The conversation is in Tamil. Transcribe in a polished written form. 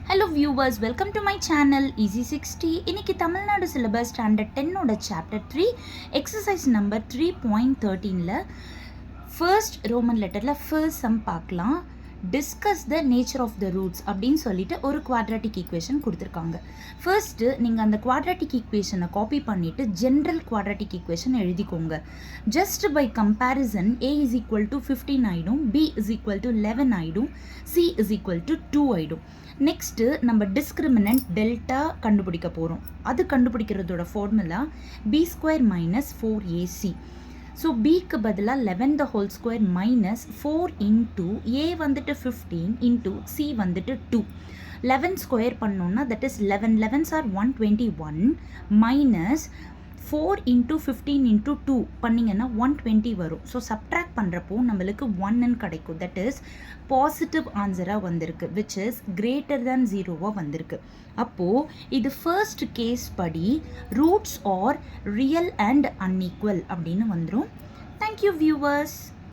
Hello viewers, welcome to my channel Easy 60. இன்னைக்கு தமிழ்நாடு சிலபஸ் ஸ்டாண்டர்ட் 10 ஓட சாப்டர் 3 எக்ஸசைஸ் நம்பர் 3.13ல ஃபர்ஸ்ட் ரோமன் லெட்டரில் ஃபர்ஸ்ட் சம் பார்க்கலாம். Discuss the nature of the roots அப்படின்னு சொல்லிட்டு ஒரு குவாட்ராட்டிக் ஈக்குவேஷன் கொடுத்துருக்காங்க. ஃபர்ஸ்ட்டு நீங்கள் அந்த குவாட்ராட்டிக் ஈக்குவேஷனை காப்பி பண்ணிவிட்டு ஜென்ரல் குவாட்ராட்டிக் ஈக்குவேஷன் எழுதிக்கோங்க. Just by comparison a is equal to 15 ஆகிடும், b is equal to 11 ஆகிடும், c is equal to 2 ஆகிடும். நெக்ஸ்ட்டு நம்ம டிஸ்கிரிமினன்ட் டெல்டா கண்டுபிடிக்க போகிறோம். அது கண்டுபிடிக்கிறதோட ஃபார்முலா b² - 4ac. ஸோ பிக்கு பதிலாக 11 the whole square minus 4 into a வந்துட்டு 15 into c வந்துட்டு 2. 11 ஸ்கொயர் பண்ணோன்னா that is 11 11s are 121 minus 4 into 15 into 2 பண்ணிங்கன்னா 120 வரும். ஸோ சப்ட்ராக்ட் பண்ணுறப்போ நம்மளுக்கு 1ன்னு கிடைக்கும். தட் இஸ் பாசிட்டிவ் ஆன்சராக வந்திருக்கு, விச் இஸ் கிரேட்டர் தேன் 0வாக வந்திருக்கு. அப்போது இது ஃபர்ஸ்ட் கேஸ் படி roots are real and unequal அப்படின்னு வந்துடும். Thank you viewers.